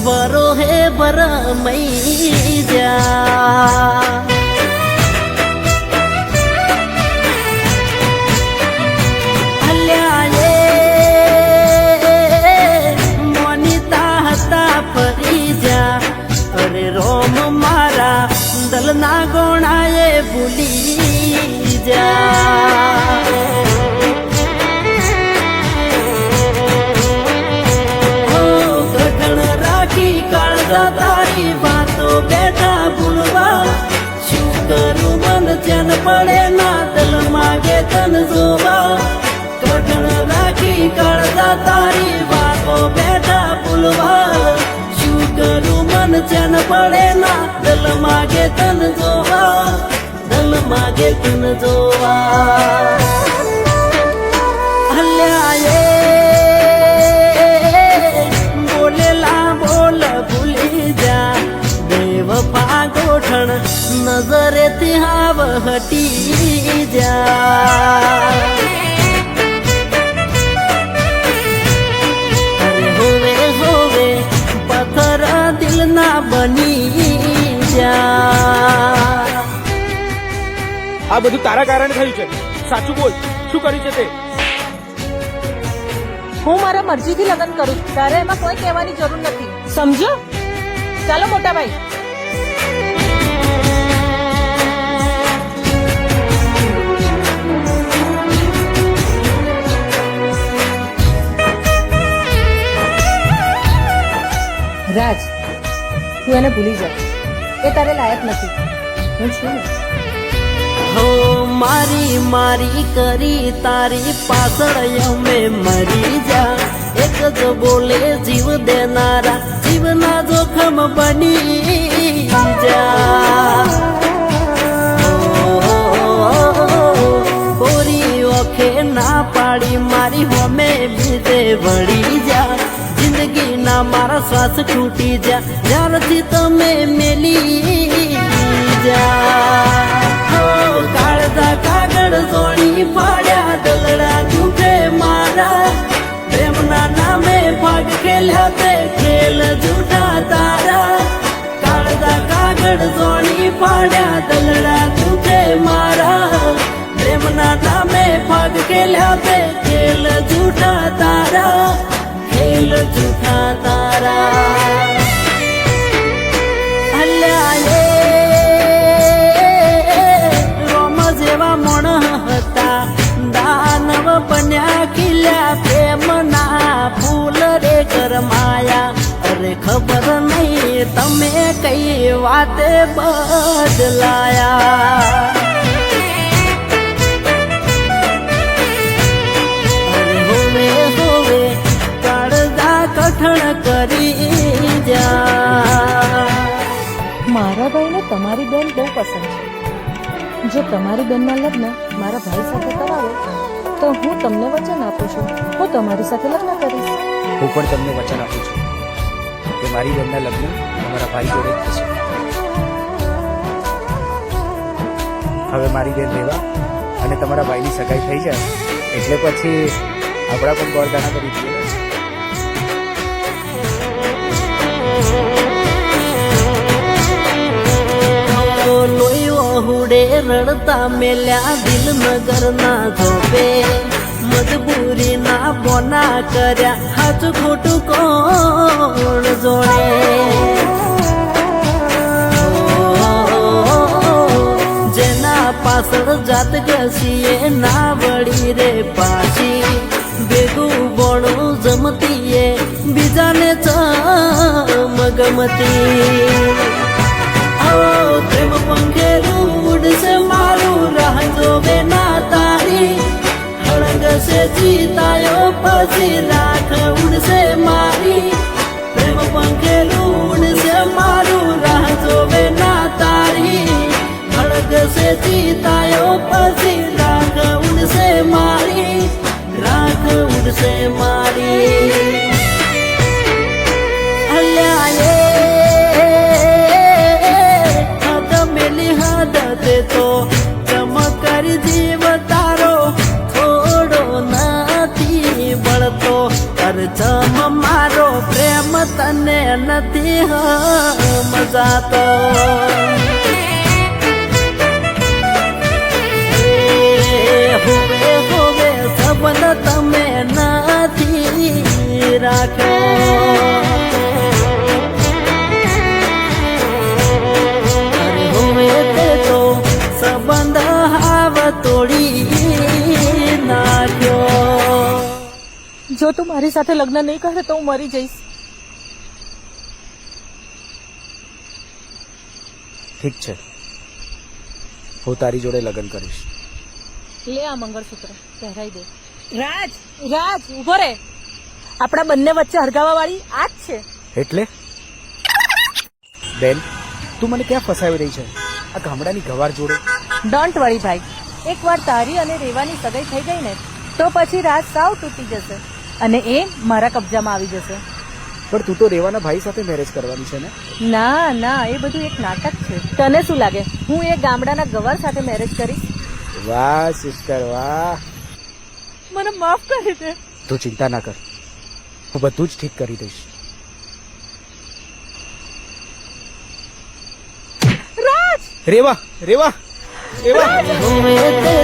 વરો હે ભરમઈ જા રોમ મારા દલના ગોણાએ ભૂલી જા ગઠણ રાખી કાળજા તારી વાતો બેઠા ભૂલવા શું કરું મન ચેન પડે ના દલ માગે તન જોવા ગઠણ રાખી કાળજા તારી વાતો બેઠા ભૂલવા કરું મન ચેન પડે ના દલ માગે તન જોવા દલ માગે તન જોવા હલ્યા બોલેલા બોલ ભૂલી જા દેવ પા ગોઠણ નજરેથી હાવ હટી જા દિલ ના બની જા આ બધું તારા કારણે થયું છે. સાચું બોલ, શું કર્યું છે તે? હું મારા મરજીથી લગ્ન કરું, તારે એમાં કોઈ કહેવાની જરૂર નથી, સમજો? ચાલો મોટા ભાઈ. રાજ, તું એને ભૂલી જા, એ તારે લાયક નથી. હું છું ને. હો મારી મારી કરી તારી પાછળ અમે મરી જા એક જ બોલે જીવ દેનારા જીવના જોખમ બની જા કોરી ઓખે ના પાડી મારી હોમે બીજે વળી જા જિંદગી ના મારા શ્વાસ તૂટી જા જ્યારથી તમે મેલી જા કાળજા કાગળ સોણી પાડ્યા દલડા દુખે મારા પ્રેમના નામે ભાગ ખેલ્યા તે ખેલ જૂઠા તારા કાળજા કાગળ સોણી પાડ્યા દલડા દુખે મારા પ્રેમના નામે ભાગ ખેલ્યા તે ખેલ જૂઠા તારા ખેલ જૂઠા તારા બન્યા ખીલ્યા પ્રેમના ફૂલ રે કરમાયા અરે ખબર નહીં તમે કઈ વાતે બદલાયા અરે હોવે હોવે કાળજા કઠણ કરી જા મારા ભાઈને તમારી બેન બહુ પસંદ છે. જો તમારી બેનના લગ્ન મારા ભાઈ સાથે કરાવો તો હું તમને વચન આપું છું, હું તમારી સાથે લગ્ન કરીશ. હું પણ તમને વચન આપું છું કે મારી બેનના લગ્ન અમારા ભાઈ જોડે જ થશે. હવે મારી બેન રહેવા અને તમારા ભાઈની સગાઈ થઈ જાય એટલે પછી આપણા પણ ગોળદાણા કરી દઈએ. હુડે રડતા મેલ્યા દિલ નગર ના ધોપે મજબૂરી ના બોના કર્યા હાચ ખોટું કોણ જોડે જેના પાછળ જાત ઘસીએ ના વળી રે પાછી ભેગું બોણું જમતીએ બીજાને ચમગમતી પ્રેમ પંખેરું ઉડશે મારું રાહ જોવે ના તારી હળગશે જીતાયો પછી રાખ ઉડશે મારી પ્રેમ પંખેરું ઉડશે મારું રાહ જોવે ના તારી હળગશે જીતાયો પછી રાખ ઉડશે મારી રાખ ઉડશે મારી તો ચમકર જીવ તારો થોડો નથી બળતો અરચમ મારો પ્રેમ તને નથી મજાતો હોવે હોવે સંબંધ તમે નથી રાખ્યો અરે હોવે તે તો સંબંધ હાવ તોડી નાખ્યો જો તું મારી સાથે લગ્ન નહીં કરે તો હું મરી જઈશ. ઠીક છે, હું તારી જોડે લગ્ન કરીશ. લે આ મંગળસૂત્ર પહેરાઈ દે. રાજ રાજ ઉભો રે. આપણા બંને વચ્ચે હરગાવા વાળી આ જ છે. એટલે બેન, તું મને ક્યાં ફસાવી રહી છે? આ ગામડાની ગવાર જોડે? ડોન્ટ વરી ભાઈ, એકવાર તારી અને રેવાની સગાઈ થઈ ગઈ ને તો પછી રાજ સાવ તૂટી જશે અને એ મારા કબજામાં આવી જશે. પણ તું તો રેવાના ભાઈ સાથે મેરેજ કરવાની છે ને? ના ના, એ બધું એક નાટક છે. તને શું લાગે હું એ ગામડાના ગવાર સાથે મેરેજ કરીશ? વાહ સિસ્ટર વાહ. મને માફ કરી દે. તું ચિંતા ના કર, હું બધું જ ઠીક કરી દઈશ. રાજ રેવા રેવા રેવા હોવે તે